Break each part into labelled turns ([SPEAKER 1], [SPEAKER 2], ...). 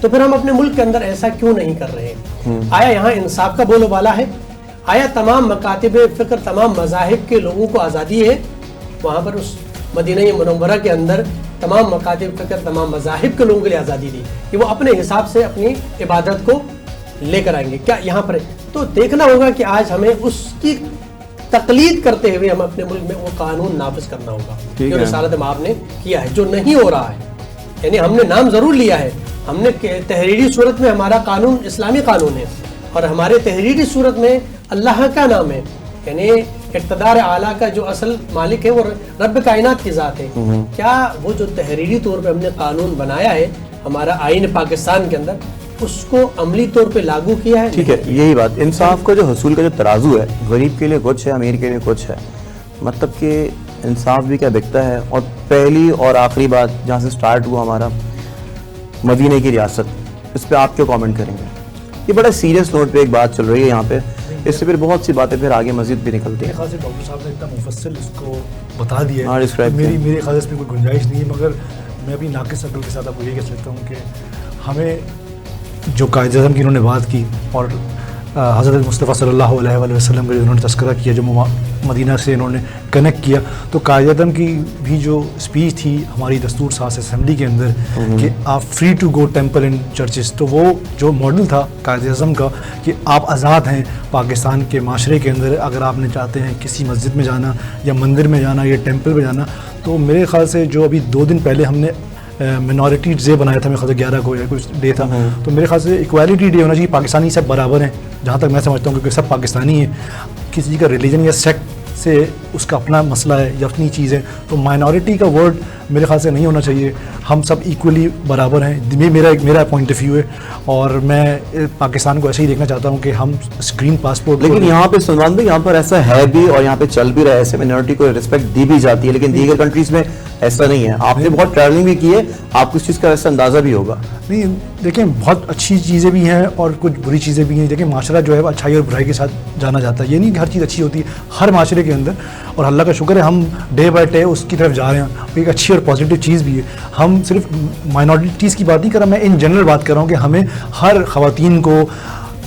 [SPEAKER 1] تو پھر ہم اپنے ملک کے اندر ایسا کیوں نہیں کر رہے ہیں؟ آیا یہاں انصاف کا بول و بالا ہے؟ آیا تمام مکاتب فکر تمام مذاہب کے لوگوں کو آزادی ہے؟ وہاں پر اس مدینہ منورہ کے اندر تمام مکاتب فکر تمام مذاہب کے لوگوں کے لیے آزادی دی کہ وہ اپنے حساب سے اپنی عبادت کو لے کر آئیں گے. کیا یہاں پر تو دیکھنا ہوگا کہ آج ہمیں اس کی تقلید کرتے ہوئے ہم اپنے ملک میں وہ قانون نافذ کرنا ہوگا جو رسالت مآب نے کیا ہے, جو نہیں ہو رہا ہے. یعنی ہم نے نام ضرور لیا ہے, ہم نے تحریری صورت میں ہمارا قانون اسلامی قانون ہے اور ہمارے تحریری صورت میں اللہ کا نام ہے, یعنی اقتدار اعلیٰ کا جو اصل مالک ہے وہ رب کائنات کی ذات ہے. کیا وہ جو تحریری طور پہ ہم نے قانون بنایا ہے ہمارا آئین پاکستان کے اندر, اس کو عملی طور پہ لاگو کیا ہے؟
[SPEAKER 2] ٹھیک ہے, یہی بات. انصاف کا جو حصول کا جو ترازو ہے, غریب کے لیے کچھ ہے, امیر کے لیے کچھ ہے. مطلب کہ انصاف بھی کیا بکتا ہے. اور پہلی اور آخری بات جہاں سے سٹارٹ ہوا ہمارا مدینہ کی ریاست, اس پہ آپ کیا کامنٹ کریں گے؟ یہ بڑا سیریس نوٹ پہ ایک بات چل رہی ہے یہاں پہ, اس سے پھر بہت سی باتیں پھر آگے مزید بھی نکلتی ہیں.
[SPEAKER 3] خاص ڈاکٹر صاحب نے اتنا مفصل اس کو بتا دیا ہے,
[SPEAKER 2] describe
[SPEAKER 3] میرے خیال اس میں کوئی گنجائش نہیں ہے, مگر میں ابھی ناقص عقل کے ساتھ آپ کو یہ کہہ سکتا ہوں کہ ہمیں جو قائد اعظم کی انہوں نے بات کی اور حضرت مصطفیٰ صلی اللہ علیہ وآلہ وسلم کا جو انہوں نے تذکرہ کیا, جو مدینہ سے انہوں نے کنیکٹ کیا, تو قائد اعظم کی بھی جو اسپیچ تھی ہماری دستور ساز اسمبلی کے اندر کہ آپ free to go temple in churches, تو وہ جو ماڈل تھا قائد اعظم کا کہ آپ آزاد ہیں پاکستان کے معاشرے کے اندر, اگر آپ نے چاہتے ہیں کسی مسجد میں جانا یا مندر میں جانا یا ٹیمپل میں جانا. تو میرے خیال سے جو ابھی 2 دن پہلے ہم نے منورٹی ڈے بنایا تھا, میرے خیال سے 11 کو یا کچھ ڈے تھا, تو میرے خیال سے ایکویلٹی ڈے ہونا چاہیے. پاکستانی سب برابر ہیں جہاں تک میں سمجھتا ہوں, کیونکہ سب پاکستانی ہیں, کسی کا ریلیجن یا سیکٹ سے اس کا اپنا مسئلہ ہے یا اپنی چیز ہے, تو مائنورٹی کا ورڈ میرے خیال سے نہیں ہونا چاہیے. ہم سب ایکولی برابر ہیں, میرا پوائنٹ آف ویو ہے, اور میں پاکستان کو ایسے ہی دیکھنا چاہتا ہوں کہ ہم اسکرین پاسپورٹ.
[SPEAKER 2] لیکن یہاں پہ سلمان بھائی, یہاں پر ایسا ہے بھی اور یہاں پہ چل بھی رہا ہے, ایسے مائنورٹی کو رسپیکٹ دی بھی جاتی ہے, لیکن دیگر کنٹریز میں ایسا نہیں ہے. آپ نے بہت ٹریولنگ بھی کی ہے, آپ کو اس چیز کا ایسا اندازہ بھی ہوگا.
[SPEAKER 3] نہیں دیکھیں, بہت اچھی چیزیں بھی ہیں اور کچھ بری چیزیں بھی ہیں. دیکھیں معاشرہ جو ہے اچھائی اور برائی کے ساتھ جانا جاتا ہے, یہ نہیں کہ ہر چیز اچھی ہوتی ہے ہر معاشرے کے اندر, اور اللہ کا شکر ہے ہم ڈے بائی ڈے اس کی طرف جا رہے ہیں. ایک اچھی اور پازیٹیو چیز بھی ہے. ہم صرف مائنورٹیز کی بات نہیں کر رہا, میں ان جنرل بات کر رہا ہوں کہ ہمیں ہر خواتین کو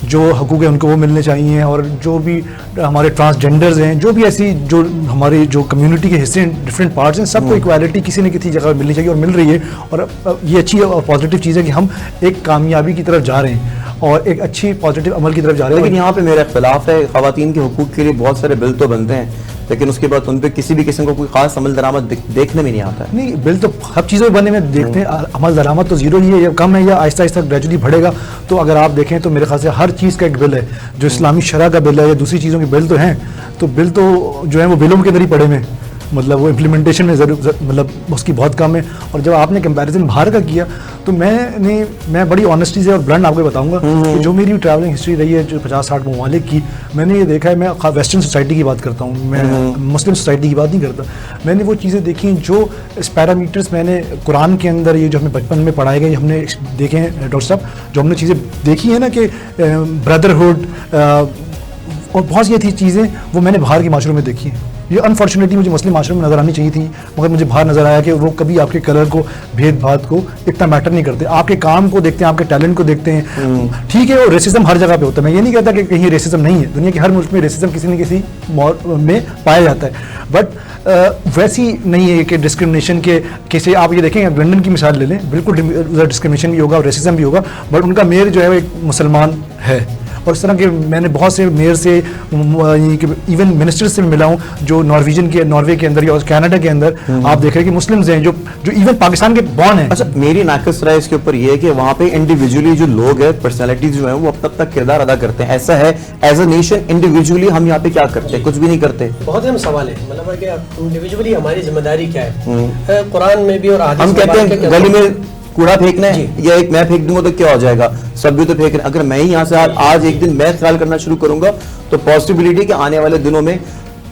[SPEAKER 3] جو حقوق ہیں ان کو وہ ملنے چاہیے, اور جو بھی ہمارے ٹرانسجینڈرز ہیں, جو بھی ایسی جو ہماری جو کمیونٹی کے حصے ہیں, ڈفرینٹ پارٹس ہیں, سب کو ایکویلٹی کسی نہ کسی جگہ ملنی چاہیے, اور مل رہی ہے. اور یہ اچھی اور پازیٹیو چیز ہے کہ ہم ایک کامیابی کی طرف جا رہے ہیں اور ایک اچھی پازیٹیو عمل کی طرف جا رہے ہیں.
[SPEAKER 2] لیکن یہاں پہ میرا اختلاف ہے, خواتین کے حقوق کے لیے بہت سارے بل تو بنتے ہیں, لیکن اس کے بعد ان پہ کسی بھی قسم کو کوئی خاص عمل درآمد دیکھنے میں نہیں آتا ہے.
[SPEAKER 3] نہیں, بل تو سب چیزوں میں بننے میں دیکھتے ہیں, عمل درآمد تو زیرو ہی ہے, یا کم ہے یا آہستہ آہستہ گریجولی بڑھے گا. تو اگر آپ دیکھیں تو میرے خیال سے ہر چیز کا ایک بل ہے, جو اسلامی شرع کا بل ہے یا دوسری چیزوں کے بل تو ہیں, تو بل تو جو ہیں وہ بلوں کے اندر ہی پڑے ہوئے, مطلب وہ امپلیمنٹیشن میں ضرور مطلب اس کی بہت کم ہے. اور جب آپ نے کمپیریزن باہر کا کیا تو میں بڑی آنیسٹی سے اور بلنڈ آپ کو بتاؤں گا کہ جو میری ٹریولنگ ہسٹری رہی ہے جو 50-60 ممالک کی, میں نے یہ دیکھا ہے, میں ویسٹرن سوسائٹی کی بات کرتا ہوں, میں مسلم سوسائٹی کی بات نہیں کرتا. میں نے وہ چیزیں دیکھی جو اس پیرامیٹرس میں نے قرآن کے اندر یہ جو ہمیں بچپن میں پڑھائے گئے, ہم نے دیکھے ہیں ڈاکٹر صاحب, جو ہم نے چیزیں دیکھی ہیں نا کہ بردرہڈ اور بہت سی چیزیں وہ میں نے باہر کے معاشروں میں دیکھی ہیں. یہ انفارچونیٹلی مجھے مسلم معاشرے میں نظر آنی چاہیے تھی, مگر مجھے باہر نظر آیا کہ وہ کبھی آپ کے کلر کو, بھید بھات کو اتنا میٹر نہیں کرتے, آپ کے کام کو دیکھتے ہیں, آپ کے ٹیلنٹ کو دیکھتے ہیں. ٹھیک ہے, وہ ریسزم ہر جگہ پہ ہوتا ہے, میں یہ نہیں کہتا کہ کہیں ریسزم نہیں ہے, دنیا کے ہر ملک میں ریسزم کسی نہ کسی میں پایا جاتا ہے, بٹ ویسی نہیں ہے کہ ڈسکرمنیشن کے کیسے. آپ یہ دیکھیں لنڈن کی مثال لے لیں, بالکل ادھر ڈسکرمنیشن بھی ہوگا اور ریسزم بھی ہوگا, بٹ ان کا میئر جو ہے وہ ایک مسلمان ہے. اور اس طرح کے میں نے بہت سے میئر سے ایون منسٹر سے ملا ہوں جو ناروے کے اندر یا کینیڈا کے اندر آپ دیکھ رہے ہیں کہ مسلمز ہیں جو ایون پاکستان کے بون ہیں.
[SPEAKER 2] اچھا, میری ناقص رائے اس کے اوپر یہ ہے کہ وہاں پہ انڈیویجولی جو لوگ ہیں, پرسنالٹیز جو ہیں, وہ اب تک تک کردار ادا کرتے ہیں. ایسا ہے ایز اے نیشن انڈیویجولی ہم یہاں پہ کیا کرتے ہیں؟ کچھ بھی نہیں کرتے.
[SPEAKER 1] بہت اہم سوال ہے, مطلب کہ انڈیویجولی ہماری ذمہ داری کیا ہے. قرآن میں بھی اور
[SPEAKER 2] ہم کہتے ہیں گلی میں کوڑا پھینکنا ہے, یا ایک میں پھینک دوں گا تو کیا ہو جائے گا, سب بھی تو پھینک رہے ہیں. اگر میں ہی یہاں سے آج ایک دن میں خیال کرنا شروع کروں گا تو پاسبلٹی کہ آنے والے دنوں میں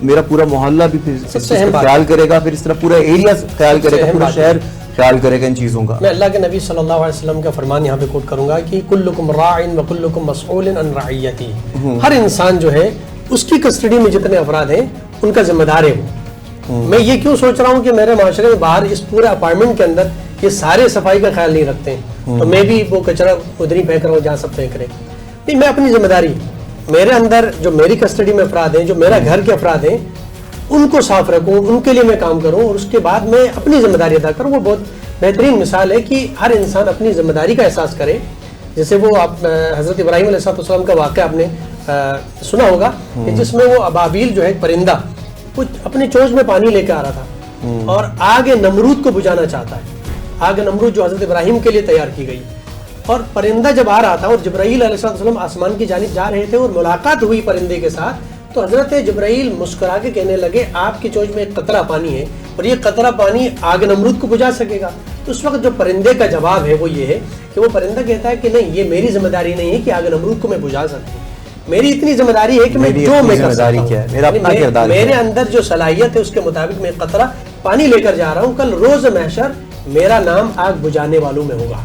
[SPEAKER 2] میرا پورا محلہ بھی خیال کرے گا, پھر اس طرح پورا ایریا خیال کرے گا, پورا شہر خیال کرے گا ان چیزوں کا.
[SPEAKER 1] میں اللہ کے نبی صلی اللہ علیہ وسلم کا فرمان یہاں پہ کوٹ کروں گا کہ کلکم راع وکلکم مسئول عن رعیتہ. ہر انسان جو ہے اس کی کسٹڈی میں جتنے افراد ہیں ان کا ذمہ دار ہے وہ. میں یہ کیوں سوچ رہا ہوں کہ میرے معاشرے میں باہر اس پورے اپارٹمنٹ کے اندر یہ سارے صفائی کا خیال نہیں رکھتے ہیں, تو میں بھی وہ کچرا ادھر ہی پھینک رہا ہوں جہاں سب پھینک رہے ہیں. نہیں, میں اپنی ذمہ داری, میرے اندر جو میری کسٹڈی میں افراد ہیں, جو میرا گھر کے افراد ہیں, ان کو صاف رکھوں, ان کے لیے میں کام کروں, اور اس کے بعد میں اپنی ذمہ داری ادا کروں. وہ بہت بہترین مثال ہے کہ ہر انسان اپنی ذمہ داری کا احساس کرے. جیسے وہ آپ حضرت ابراہیم علیہ السلام کا واقعہ آپ نے سنا ہوگا کہ جس میں وہ ابابیل جو ہے پرندہ کچھ اپنے چونچ میں پانی لے کے آ رہا تھا اور آگ نمرود کو بجھانا چاہتا ہے. آگ نمرود جو حضرت ابراہیم کے لیے تیار کی گئی, اور پرندہ جب آ رہا تھا اور جبرائیل علیہ السلام آسمان کی جانب جا رہے تھے اور ملاقات ہوئی پرندے کے ساتھ, تو حضرت جبرائیل مسکرا کے کہنے لگے آپ کی چونچ میں ایک قطرہ پانی ہے اور یہ قطرہ پانی آگ نمرود کو بجھا سکے گا. تو اس وقت جو پرندے کا جواب ہے وہ یہ ہے کہ وہ پرندہ کہتا ہے کہ نہیں, یہ میری ذمہ داری نہیں ہے کہ آگ نمرود کو میں بجھا سکوں. میری اتنی ذمہ داری ہے کہ میں جو میں کر سکتا ہوں, میرے اندر جو صلاحیت ہے اس کے مطابق میں قطرہ پانی لے کر جا رہا ہوں. کل روز محشر میرا نام آگ بجھانے والوں میں ہوگا.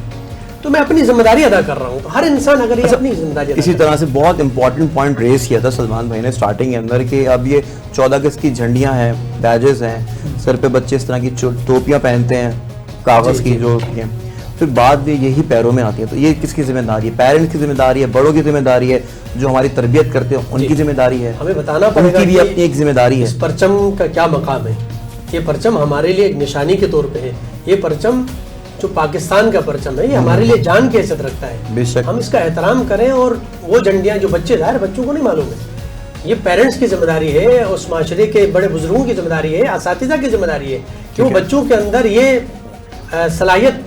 [SPEAKER 1] تو میں اپنی ذمہ داری ادا کر رہا ہوں. تو ہر انسان اگر یہ اپنی ذمہ داری
[SPEAKER 2] اسی طرح سے بہت امپورٹنٹ پوائنٹ ریز کیا تھا سلمان بھائی نے اسٹارٹنگ کے اندر کہ اب یہ 14 اگست کی جھنڈیاں ہیں, بیجز ہیں, سر پہ بچے اس طرح کی ٹوپیاں پہنتے ہیں کاغذ کی جو, پھر بعد یہی پیروں میں آتی ہے. تو یہ کس کی ذمہ داری ہے؟ پیرنٹس کی ذمہ داری ہے, بڑوں کی ذمہ داری ہے, جو ہماری تربیت کرتے ہیں ان کی ذمہ داری ہے.
[SPEAKER 1] ہمیں بتانا پڑے گا
[SPEAKER 2] ان کی بھی اپنی ایک ذمہ داری ہے.
[SPEAKER 1] اس پرچم کا کیا مقام ہے. یہ پرچم ہمارے لیے ایک نشانی کے طور پہ ہے. یہ پرچم جو پاکستان کا پرچم ہے یہ ہمارے لیے جان کی حیثیت رکھتا ہے.
[SPEAKER 2] بے شک
[SPEAKER 1] ہم اس کا احترام کریں. اور وہ جھنڈیاں جو بچے, ظاہر بچوں کو نہیں معلوم ہے, یہ پیرنٹس کی ذمہ داری ہے, اس معاشرے کے بڑے بزرگوں کی ذمہ داری ہے, اساتذہ کی ذمہ داری ہے کہ وہ بچوں کے اندر یہ صلاحیت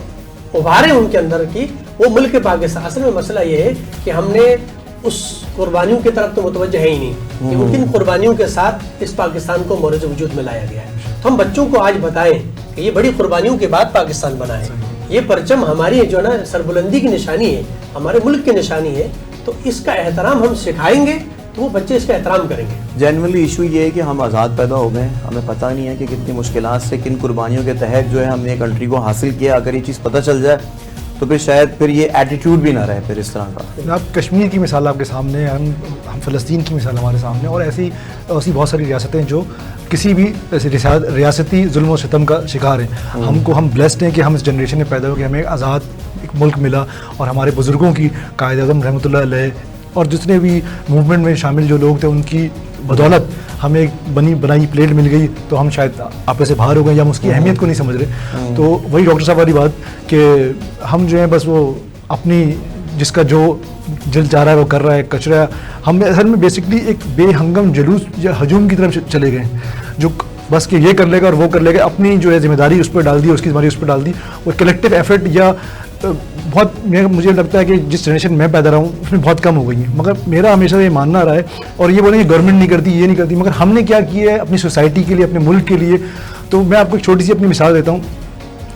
[SPEAKER 1] ابھاریں ان کے اندر کی وہ ملک پاکستان. اصل میں مسئلہ یہ ہے کہ ہم نے اس قربانیوں کی طرف تو متوجہ ہے ہی نہیں کہ کن قربانیوں کے ساتھ اس پاکستان کو مورد وجود میں لایا گیا ہے. تو ہم بچوں کو آج بتائیں کہ یہ بڑی قربانیوں کے بعد پاکستان بنا ہے. یہ پرچم ہماری جو ہے نا سربلندی کی نشانی ہے, ہمارے ملک کی نشانی ہے. تو اس کا احترام ہم سکھائیں گے تو وہ بچے اس کا احترام کریں گے.
[SPEAKER 2] جنرلی ایشو یہ ہے کہ ہم آزاد پیدا ہو گئے, ہمیں پتہ نہیں ہے کہ کتنی مشکلات سے کن قربانیوں کے تحت جو ہے ہم نے کنٹری کو حاصل کیا. اگر یہ چیز پتہ چل جائے تو پھر شاید پھر یہ ایٹیٹیوڈ بھی نہ رہے پھر اس طرح کا.
[SPEAKER 3] آپ کشمیر کی مثال آپ کے سامنے, ہم فلسطین کی مثال ہمارے سامنے, اور ایسی بہت ساری ریاستیں جو کسی بھی ریاستی ظلم و ستم کا شکار ہیں. ہم بلیسڈ ہیں کہ ہم اس جنریشن میں پیدا ہو کے ہمیں آزاد ایک ملک ملا, اور ہمارے بزرگوں کی قائد اعظم رحمۃ اللہ علیہ اور جتنے بھی موومنٹ میں شامل جو لوگ تھے ان کی بدولت ہمیں ایک بنائی پلیٹ مل گئی. تو ہم شاید آپے سے باہر ہو گئے یا ہم اس کی اہمیت کو نہیں سمجھ رہے. تو وہی ڈاکٹر صاحب والی بات کہ ہم جو ہیں بس وہ اپنی جس کا جو دل چاہ رہا ہے وہ کر رہا ہے, کچرا. ہم اصل میں بیسکلی ایک بے ہنگم جلوس یا ہجوم کی طرف چلے گئے جو بس کہ یہ کر لے گا اور وہ کر لے گا, اپنی جو ہے ذمہ داری اس پہ ڈال دی, اس کی ذمہ داری اس پہ ڈال دی. وہ کلیکٹیو ایفرٹ یا بہت مجھے لگتا ہے کہ جس جنریشن میں پیدا رہا ہوں اس میں بہت کم ہو گئی ہیں. مگر میرا ہمیشہ یہ ماننا رہا ہے, اور یہ بولیں کہ گورنمنٹ نہیں کرتی, یہ نہیں کرتی, مگر ہم نے کیا کیا ہے اپنی سوسائٹی کے لیے, اپنے ملک کے لیے. تو میں آپ کو ایک چھوٹی سی اپنی مثال دیتا ہوں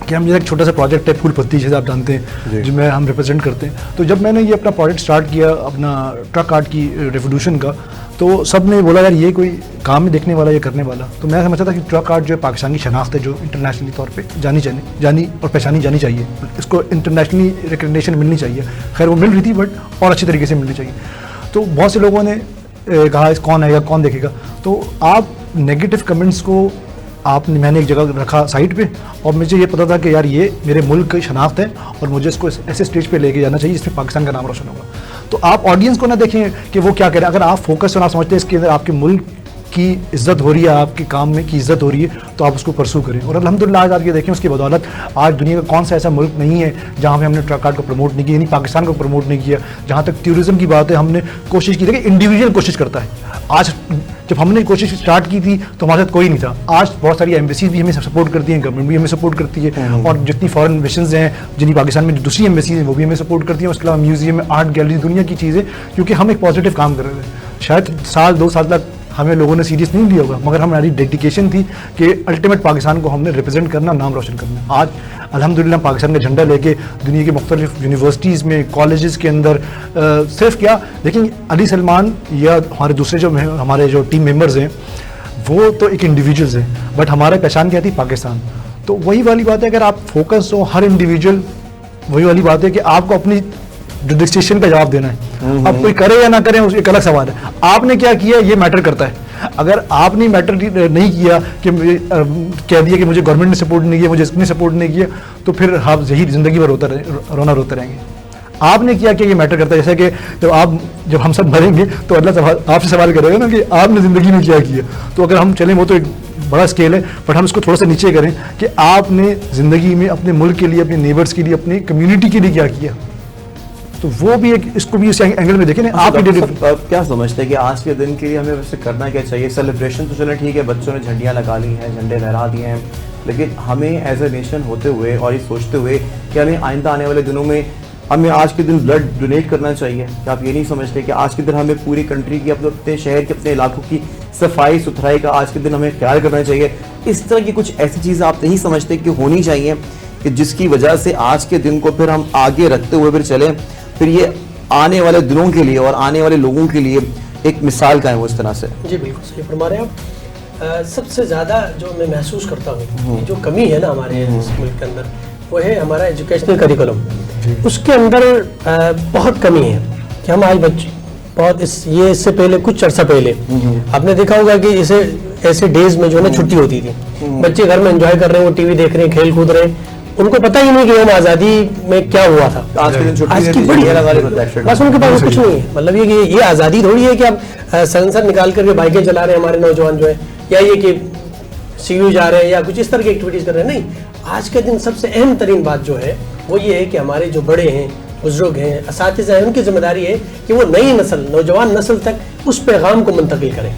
[SPEAKER 3] کہ ہم ایک چھوٹا سا پروجیکٹ ہے پھول پتی, جیسے آپ جانتے ہیں, جس میں ہم ریپرزینٹ کرتے ہیں. تو جب میں نے یہ اپنا پروجیکٹ اسٹارٹ کیا اپنا ٹرک آرٹ کی ریولیوشن کا, تو سب نے بولا یار یہ کوئی کام نہیں دیکھنے والا, یہ کرنے والا. تو میں سمجھتا تھا کہ ٹرک آرٹ جو ہے پاکستان کی شناخت ہے جو انٹرنیشنلی طور پہ جانی اور پہچانی جانی چاہیے, اس کو انٹرنیشنلی ریکگنیشن ملنی چاہیے. خیر وہ مل رہی تھی بٹ اور اچھی طریقے سے ملنی چاہیے. تو بہت سے لوگوں نے کہا اس کون آئے گا, کون دیکھے گا. تو آپ نیگیٹو کمنٹس کو میں نے ایک جگہ رکھا سائٹ پہ, اور مجھے یہ پتا تھا کہ یار یہ میرے ملک کی شناخت ہے اور مجھے اس کو ایسے اسٹیج پہ لے کے جانا چاہیے جس میں پاکستان کا نام روشن ہوگا. تو آپ آڈینس کو نہ دیکھیں کہ وہ کیا کہہ رہے ہیں, اگر آپ فوکس اور آپ سمجھتے ہیں اس کے اندر آپ کے ملک کی عزت ہو رہی ہے, آپ کے کام میں کی عزت ہو رہی ہے, تو آپ اس کو پرسو کریں. اور الحمدللہ آج آپ یہ دیکھیں اس کی بدولت آج دنیا کا کون سا ایسا ملک نہیں ہے جہاں پہ ہم نے ٹرک آرٹ کو پروموٹ نہیں کیا, یعنی پاکستان کو پروموٹ نہیں کیا. جہاں تک ٹیورزم کی بات ہے ہم نے کوشش کی تھی کہ انڈیویجول کوشش کرتا ہے. آج جب ہم نے کوشش اسٹارٹ کی تھی تو ہمارے ساتھ کوئی نہیں تھا. آج بہت ساری ایمبیسیز بھی ہمیں سپورٹ کرتی ہیں, گورنمنٹ بھی ہمیں سپورٹ کرتی ہے, اور جتنی فارن مشنز ہیں جنہیں پاکستان میں دوسری ایمبیسیز ہیں وہ بھی ہمیں سپورٹ کرتی ہیں. اس کے علاوہ میوزیم, آرٹ گیلری, دنیا کی چیزیں, کیونکہ ہم ایک پازیٹیو کام کر رہے تھے. شاید سال 2 سال تک ہمیں لوگوں نے سیریس نہیں لیا ہوگا, مگر ہماری ڈیڈیکیشن تھی کہ الٹیمیٹ پاکستان کو ہم نے ریپرزینٹ کرنا, نام روشن کرنا. آج الحمدللہ پاکستان کا جھنڈا لے کے دنیا کے مختلف یونیورسٹیز میں, کالجز کے اندر صرف کیا دیکھیں علی سلمان یا ہمارے دوسرے جو ہمارے جو ٹیم ممبرز ہیں وہ تو ایک انڈیویجولز ہیں, بٹ ہمارا پہچان کیا تھی پاکستان. تو وہی والی بات ہے, اگر آپ فوکس ہو ہر انڈیویجول, وہی والی بات ہے کہ آپ کو اپنی جوڈسٹیشن کا جواب دینا ہے. اب کوئی کرے یا نہ کرے اس ایک الگ سوال ہے, آپ نے کیا کیا یہ میٹر کرتا ہے. اگر آپ نے میٹر نہیں کیا کہ کہہ دیا کہ مجھے گورنمنٹ نے سپورٹ نہیں کیا, مجھے اس نے سپورٹ نہیں کیا, تو پھر آپ یہی زندگی بھر رونا روتے رہیں گے. آپ نے کیا کہ یہ میٹر کرتا ہے, جیسے کہ جب ہم سب مریں گے تو اللہ آپ سے سوال کرے گا نا کہ آپ نے زندگی میں کیا کیا. تو اگر ہم چلیں, وہ تو ایک بڑا اسکیل ہے, بٹ ہم اس کو تھوڑا سا نیچے کریں کہ آپ نے زندگی میں اپنے ملک کے لیے, اپنے نیبرس کے لیے, اپنی کمیونٹی کے لیے کیا کیا. تو وہ بھی ایک, اس کو بھی اس اینگل میں دیکھیں نا. آپ
[SPEAKER 2] کیا سمجھتے ہیں کہ آج کے دن کے لیے ہمیں ویسے کرنا کیا چاہیے؟ سیلیبریشن تو چلے ٹھیک ہے, بچوں نے جھنڈیاں لگا لی ہیں, جھنڈے لہرا دیے ہیں, لیکن ہمیں ایز اے نیشن ہوتے ہوئے اور یہ سوچتے ہوئے کہ ہمیں آئندہ آنے والے دنوں میں ہمیں آج کے دن بلڈ ڈونیٹ کرنا چاہیے. کہ آپ یہ نہیں سمجھتے کہ آج کے دن ہمیں پوری کنٹری کی, اپنے شہر کے, اپنے علاقوں کی صفائی ستھرائی کا آج کے دن ہمیں خیال کرنا چاہیے؟ اس طرح کی کچھ ایسی چیزیں آپ نہیں سمجھتے کہ ہونی چاہیے کہ جس کی وجہ سے آج کے دن کو پھر ہم آگے رکھتے ہوئے پھر چلیں, پھر یہ آنے والے دنوں کے لیے اور آنے والے لوگوں کے لیے ایک مثال قائم ہو اس طرح سے؟
[SPEAKER 1] جی بالکل صحیح فرما رہے ہیں آپ. سب سے زیادہ جو میں محسوس کرتا ہوں جو کمی ہے نا ہمارے اس ملک کے اندر, وہ ہے ہمارا ایجوکیشنل کریکولم. اس کے اندر بہت کمی ہے کہ ہم آج بچے بہت یہ اس سے پہلے کچھ عرصہ پہلے آپ نے دیکھا ہوگا کہ اسے ایسے ڈیز میں جو ہے نا چھٹی ہوتی تھی, بچے گھر میں انجوائے کر رہے ہیں, وہ ٹی وی دیکھ رہے ہیں, کھیل کود رہے ہیں, ان کو پتہ ہی نہیں کہ یوم آزادی میں کیا ہوا تھا. آج کی بڑی بس ان کے پاس کچھ نہیں ہے. مطلب یہ کہ یہ آزادی تھوڑی ہے کہ اب سلنسر نکال کر کے بائکیں چلا رہے ہیں ہمارے نوجوان جو ہے, یا یہ کہ سی یو جا رہے ہیں یا کچھ اس طرح کی ایکٹیویٹیز کر رہے ہیں. نہیں, آج کے دن سب سے اہم ترین بات جو ہے وہ یہ ہے کہ ہمارے جو بڑے ہیں, بزرگ ہیں, اساتذہ ہیں, ان کی ذمہ داری ہے کہ وہ نئی نسل, نوجوان نسل تک اس پیغام کو منتقل کریں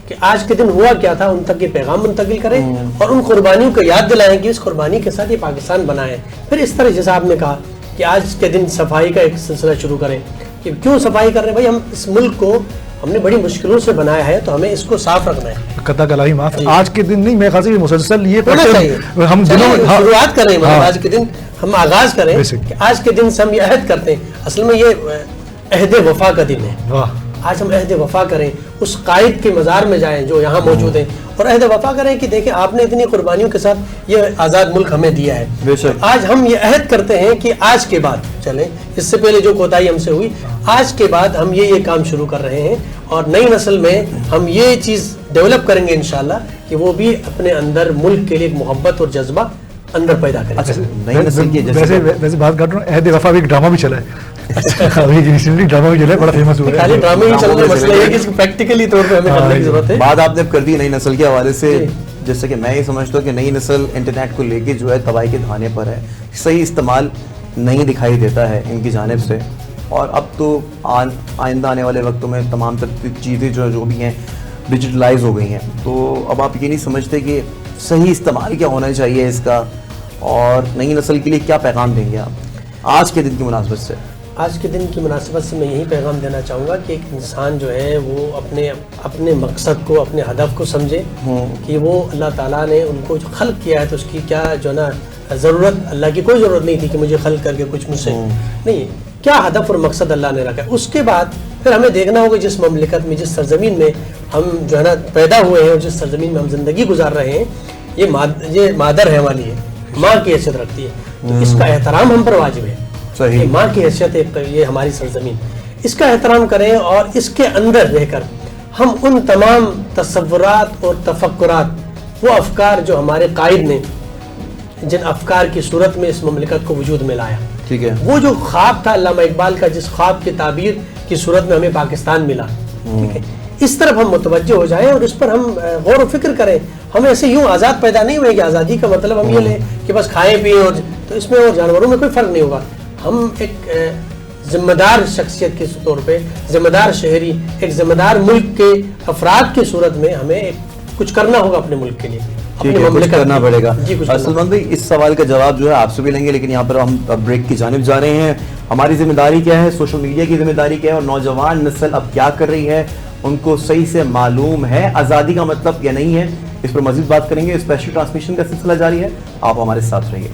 [SPEAKER 1] کہ آج کے دن ہوا کیا تھا, ان تک یہ پیغام منتقل کریں اور ان قربانیوں کو یاد دلائیں کہ اس قربانی کے ساتھ یہ پاکستان بنا ہے. پھر اس طرح جیسا آپ نے کہا کہ آج کے دن صفائی کا ایک سلسلہ شروع کریں کہ کیوں صفائی کر رہے ہیں بھائی, ہم اس ملک کو ہم نے بڑی مشکلوں سے بنایا ہے تو ہمیں اس کو صاف رکھنا ہے.
[SPEAKER 3] قطع کلائی معاف, آج کے دن نہیں, میں خاص مسلسل یہ
[SPEAKER 1] ہم شروعات کریں, آج کے دن ہم آغاز کریں کہ آج کے دن سے ہم یہ عہد کرتے ہیں. اصل میں یہ عہد وفا کا دن ہے. آج ہم عہد وفا کریں, اس قائد کے مزار میں جائیں جو یہاں موجود ہیں, اور عہد وفا کریں کہ دیکھیں آپ نے اتنی قربانیوں کے ساتھ یہ آزاد ملک ہمیں دیا ہے. آج ہم یہ عہد کرتے ہیں کہ آج کے بعد, چلیں اس سے پہلے جو کوتاہی ہم سے ہوئی, آج کے بعد ہم یہ کام شروع کر رہے ہیں اور نئی نسل میں ہم یہ چیز ڈیولپ کریں گے انشاءاللہ کہ وہ بھی اپنے اندر ملک کے لیے ایک محبت اور جذبہ اندر پیدا کریں.
[SPEAKER 2] نئی نسل کی
[SPEAKER 3] ویسے بات کر رہا ہوں, عہد وفا بھی ایک ڈرامہ بھی چلا ہے. ڈرامہ بھی چلا ہے, بڑا فیمس ہوا ہے.
[SPEAKER 1] خالی ڈرامے ہی چل رہے, مسئلہ یہ ہے کہ اس کو پریکٹیکلی طور پہ ہمیں کرنے کی ضرورت ہے.
[SPEAKER 2] بات آپ نے کر دی نئی نسل کے حوالے سے, جیسے کہ میں یہ سمجھتا ہوں کہ نئی نسل انٹرنیٹ کو لے کے جو ہے تباہی کے دھانے پر ہے. صحیح استعمال نہیں دکھائی دیتا ہے ان کی جانب سے, اور اب تو آئندہ آنے والے وقتوں میں تمام چیزیں جو بھی ہیں ڈیجیٹلائز ہو گئی ہیں. تو اب آپ یہ نہیں سمجھتے کہ صحیح استعمال کیا ہونا چاہیے اس کا, اور نئی نسل کے لیے کیا پیغام دیں گے آپ آج کے دن کی مناسبت سے؟
[SPEAKER 1] آج کے دن کی مناسبت سے میں یہی پیغام دینا چاہوں گا کہ ایک انسان جو ہے وہ اپنے مقصد کو, اپنے ہدف کو سمجھے کہ وہ اللہ تعالیٰ نے ان کو جو خلق کیا ہے تو اس کی کیا جو ہے نا ضرورت, اللہ کی کوئی ضرورت نہیں تھی کہ مجھے خلق کر کے کچھ مجھ سے نہیں, کیا ہدف اور مقصد اللہ نے رکھا ہے. اس کے بعد پھر ہمیں دیکھنا ہوگا جس مملکت میں, جس سرزمین میں ہم جو ہے نا پیدا ہوئے ہیں اور جس سرزمین میں ہم زندگی گزار رہے ہیں, یہ مادر ہے ہماری, ہے ماں کی حیثیت رکھتی ہے, تو اس کا احترام ہم پر واجب ہے. کہ ماں کی حیثیت ہے یہ ہماری سرزمین, اس کا احترام کریں اور اس کے اندر رہ کر ہم ان تمام تصورات اور تفکرات, وہ افکار جو ہمارے قائد نے جن افکار کی صورت میں اس مملکت کو وجود میں لایا, ٹھیک ہے, وہ جو خواب تھا علامہ اقبال کا, جس خواب کی تعبیر کی صورت میں ہمیں پاکستان ملا, ٹھیک ہے, اس طرف ہم متوجہ ہو جائیں اور اس پر ہم غور و فکر کریں. ہم ایسے یوں آزاد پیدا نہیں ہوئے کہ آزادی کا مطلب ہم یہ لیں کہ بس کھائیں پیئیں, اور تو اس میں اور جانوروں میں کوئی فرق نہیں ہوگا. ہم ایک ذمہ دار شخصیت کے طور پہ, ذمہ دار شہری, ایک ذمہ دار ملک کے افراد کی صورت میں ہمیں کچھ کرنا ہوگا اپنے ملک کے لیے,
[SPEAKER 2] کچھ کرنا پڑے گا. سلمان بھائی, اس سوال کا جواب جو ہے آپ سے بھی لیں گے, لیکن یہاں پر ہم بریک کی جانب جا رہے ہیں. ہماری ذمہ داری کیا ہے, سوشل میڈیا کی ذمہ داری کیا ہے, اور نوجوان نسل اب کیا کر رہی ہے, ان کو صحیح سے معلوم ہے آزادی کا مطلب یا نہیں ہے؟ اس پر مزید بات کریں گے. اسپیشل ٹرانسمیشن کا سلسلہ جاری ہے, آپ ہمارے ساتھ رہیے.